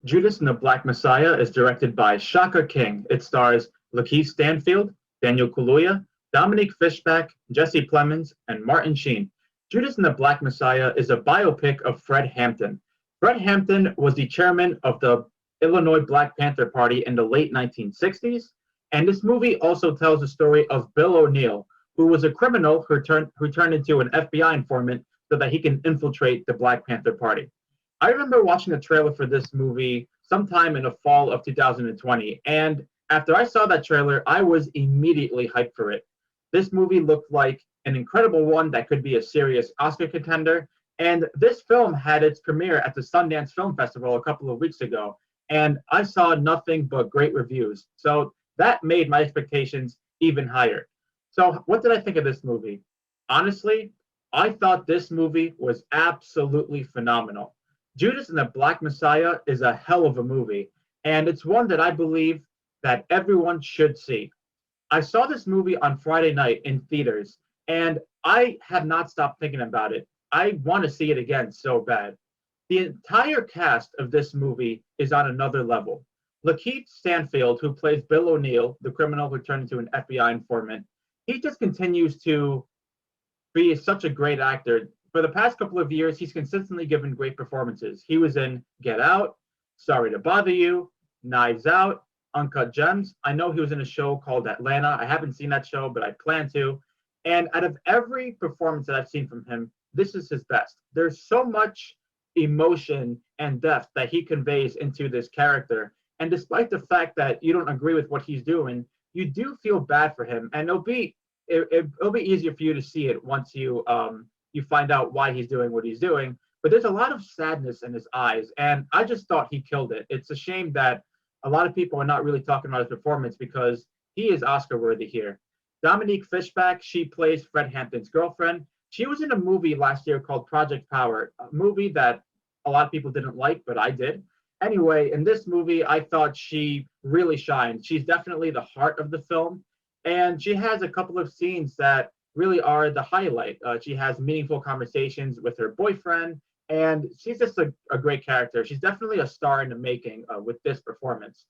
Judas and the Black Messiah is directed by Shaka King. It stars Lakeith Stanfield, Daniel Kaluuya, Dominique Fishback, Jesse Plemons, and Martin Sheen. Judas and the Black Messiah is a biopic of Fred Hampton. Fred Hampton was the chairman of the Illinois Black Panther Party in the late 1960s, and this movie also tells the story of Bill O'Neill, who was a criminal who turned into an FBI informant so that he can infiltrate the Black Panther Party. I remember watching the trailer for this movie sometime in the fall of 2020, and after I saw that trailer, I was immediately hyped for it. This movie looked like an incredible one that could be a serious Oscar contender, and this film had its premiere at the Sundance Film Festival a couple of weeks ago, and I saw nothing but great reviews. So that made my expectations even higher. So, what did I think of this movie? Honestly, I thought this movie was absolutely phenomenal. Judas and the Black Messiah is a hell of a movie, and it's one that I believe that everyone should see. I saw this movie on Friday night in theaters, and I have not stopped thinking about it. I want to see it again so bad. The entire cast of this movie is on another level. Lakeith Stanfield, who plays Bill O'Neill, the criminal who turned into an FBI informant, he just continues to be such a great actor. For the past couple of years, he's consistently given great performances. He was in Get Out, Sorry to Bother You, Knives Out, Uncut Gems. I know he was in a show called Atlanta. I haven't seen that show, but I plan to. And out of every performance that I've seen from him, this is his best. There's so much emotion and depth that he conveys into this character. And despite the fact that you don't agree with what he's doing, you do feel bad for him. And it'll be easier for you to see it once you find out why he's doing what he's doing. But there's a lot of sadness in his eyes, and I just thought he killed it. It's a shame that a lot of people are not really talking about his performance because he is Oscar worthy here. Dominique Fishback, she plays Fred Hampton's girlfriend. She was in a movie last year called Project Power, a movie that a lot of people didn't like, but I did. Anyway, in this movie, I thought she really shined. She's definitely the heart of the film, and she has a couple of scenes that really are the highlight. She has meaningful conversations with her boyfriend, and she's just a great character. She's definitely a star in the making with this performance.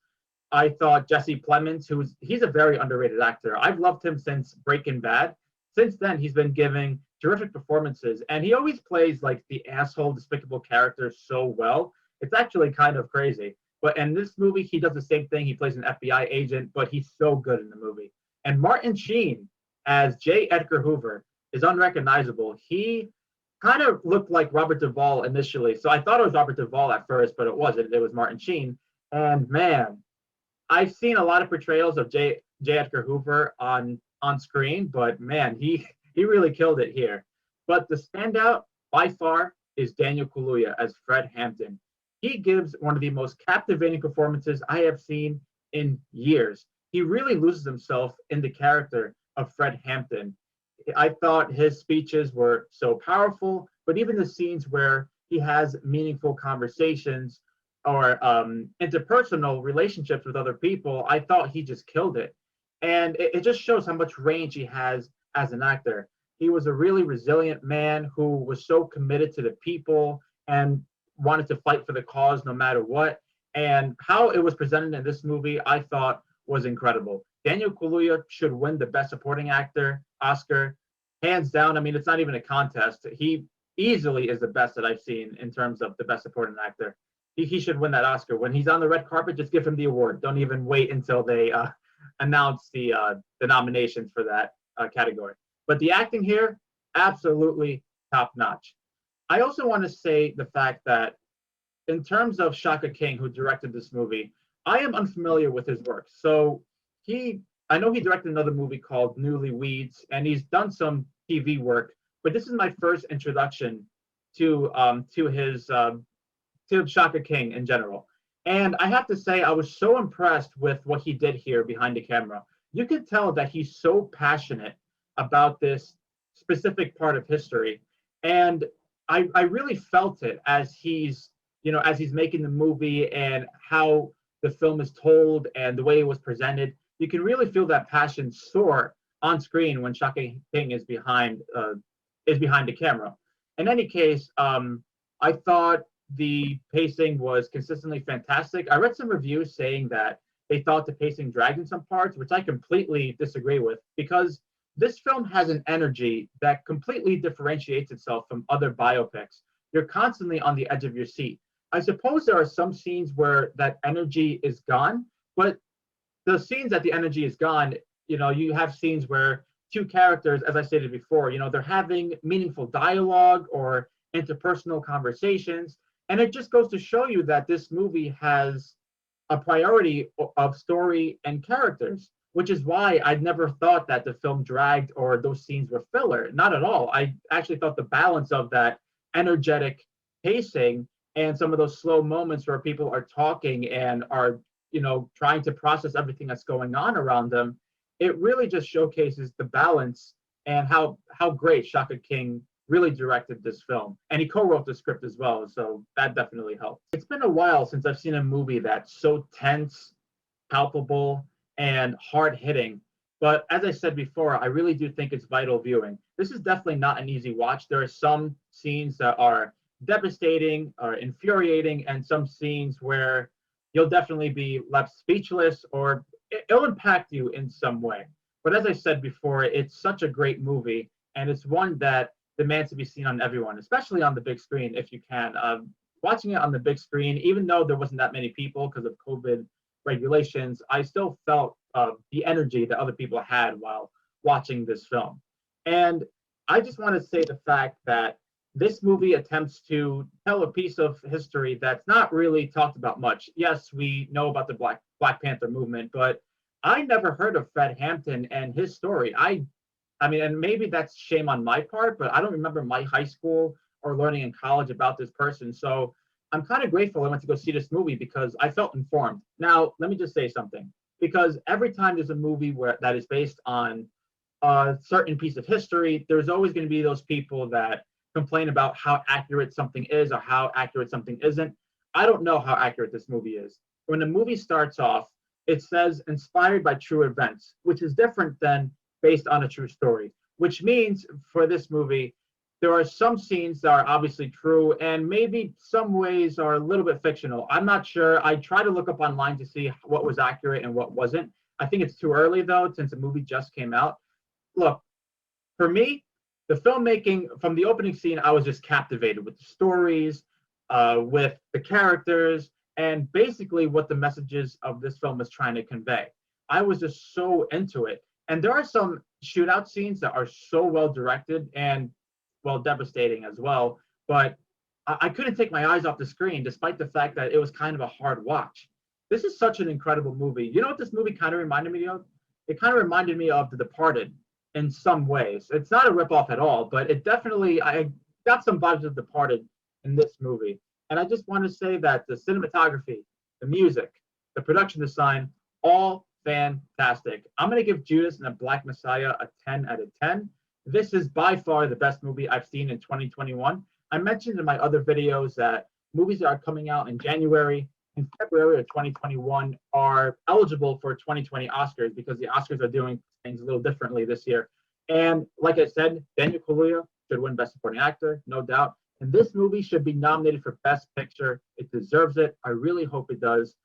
I thought Jesse Plemons, he's a very underrated actor. I've loved him since Breaking Bad. Since then, he's been giving terrific performances, and he always plays like the asshole, despicable character so well. It's actually kind of crazy. But in this movie, he does the same thing. He plays an FBI agent, but he's so good in the movie. And Martin Sheen as J. Edgar Hoover is unrecognizable. He kind of looked like Robert Duvall initially. So I thought it was Robert Duvall at first, but it wasn't. It was Martin Sheen. And man, I've seen a lot of portrayals of J. Edgar Hoover on screen, but man, he really killed it here. But the standout by far is Daniel Kaluuya as Fred Hampton. He gives one of the most captivating performances I have seen in years. He really loses himself in the character of Fred Hampton. I thought his speeches were so powerful, but even the scenes where he has meaningful conversations or interpersonal relationships with other people, I thought he just killed it. And it just shows how much range he has as an actor. He was a really resilient man who was so committed to the people and wanted to fight for the cause no matter what. And how it was presented in this movie, I thought was incredible. Daniel Kaluuya should win the Best Supporting Actor Oscar, hands down. I mean, it's not even a contest. He easily is the best that I've seen in terms of the Best Supporting Actor. He should win that Oscar. When he's on the red carpet, just give him the award. Don't even wait until they announce the nominations for that category. But the acting here, absolutely top notch. I also want to say the fact that in terms of Shaka King, who directed this movie, I am unfamiliar with his work. So I know he directed another movie called Newlyweds, and he's done some TV work, but this is my first introduction to Shaka King in general. And I have to say, I was so impressed with what he did here behind the camera. You could tell that he's so passionate about this specific part of history. And I really felt it as he's making the movie and how the film is told and the way it was presented. You can really feel that passion soar on screen when Shaka King is behind the camera. In any case, I thought the pacing was consistently fantastic. I read some reviews saying that they thought the pacing dragged in some parts, which I completely disagree with because this film has an energy that completely differentiates itself from other biopics. You're constantly on the edge of your seat. I suppose there are some scenes where that energy is gone, but the scenes that the energy is gone, you have scenes where two characters, as I stated before, they're having meaningful dialogue or interpersonal conversations. And it just goes to show you that this movie has a priority of story and characters, which is why I never thought that the film dragged or those scenes were filler. Not at all. I actually thought the balance of that energetic pacing and some of those slow moments where people are talking and are, trying to process everything that's going on around them, it really just showcases the balance and how great Shaka King really directed this film. And he co-wrote the script as well, so that definitely helped. It's been a while since I've seen a movie that's so tense, palpable, and hard-hitting. But as I said before, I really do think it's vital viewing. This is definitely not an easy watch. There are some scenes that are devastating or infuriating, and some scenes where you'll definitely be left speechless or it'll impact you in some way. But as I said before, it's such a great movie, and it's one that demands to be seen on everyone, especially on the big screen if you can. Watching it on the big screen, even though there wasn't that many people because of COVID regulations, I still felt the energy that other people had while watching this film. And I just want to say the fact that this movie attempts to tell a piece of history that's not really talked about much. Yes, we know about the Black Panther movement, but I never heard of Fred Hampton and his story. I mean, and maybe that's shame on my part, but I don't remember my high school or learning in college about this person. So I'm kind of grateful I went to go see this movie because I felt informed. Now, let me just say something, because every time there's a movie that is based on a certain piece of history, there's always going to be those people that complain about how accurate something is or how accurate something isn't. I don't know how accurate this movie is. When the movie starts off, it says inspired by true events, which is different than based on a true story, which means for this movie, there are some scenes that are obviously true and maybe some ways are a little bit fictional. I'm not sure. I tried to look up online to see what was accurate and what wasn't. I think it's too early though, since the movie just came out. Look, for me, the filmmaking from the opening scene, I was just captivated with the stories, with the characters, and basically what the messages of this film was trying to convey. I was just so into it. And there are some shootout scenes that are so well directed and well devastating as well. But I couldn't take my eyes off the screen, despite the fact that it was kind of a hard watch. This is such an incredible movie. You know what this movie kind of reminded me of? It kind of reminded me of The Departed in some ways. It's not a ripoff at all, but it definitely, I got some vibes of Departed in this movie. And I just want to say that the cinematography, the music, the production design, all fantastic. I'm going to give Judas and the Black Messiah a 10 out of 10. This is by far the best movie I've seen in 2021. I mentioned in my other videos that movies that are coming out in January and February of 2021 are eligible for 2020 Oscars because the Oscars are doing things a little differently this year. And like I said, Daniel Kaluuya should win Best Supporting Actor, no doubt. And this movie should be nominated for Best Picture. It deserves it. I really hope it does.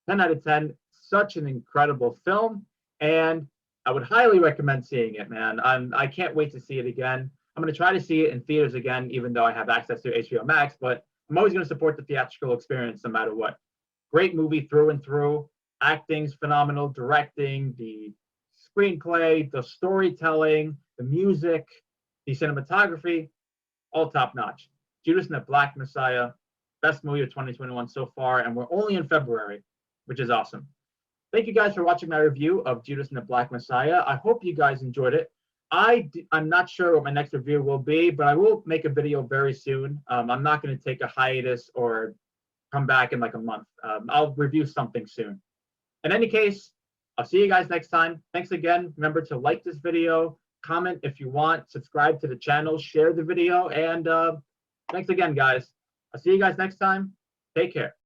10 out of 10. Such an incredible film. And I would highly recommend seeing it, man. I can't wait to see it again. I'm going to try to see it in theaters again, even though I have access to HBO Max, but I'm always going to support the theatrical experience no matter what. Great movie through and through. Acting's phenomenal, directing, the screenplay, the storytelling, the music, the cinematography, all top notch. Judas and the Black Messiah, best movie of 2021 so far, and we're only in February, which is awesome. Thank you guys for watching my review of Judas and the Black Messiah. I hope you guys enjoyed it. I'm not sure what my next review will be, but I will make a video very soon. I'm not going to take a hiatus or come back in like a month. I'll review something soon. In any case, I'll see you guys next time. Thanks again. Remember to like this video, comment if you want, subscribe to the channel, share the video, and thanks again, guys. I'll see you guys next time. Take care.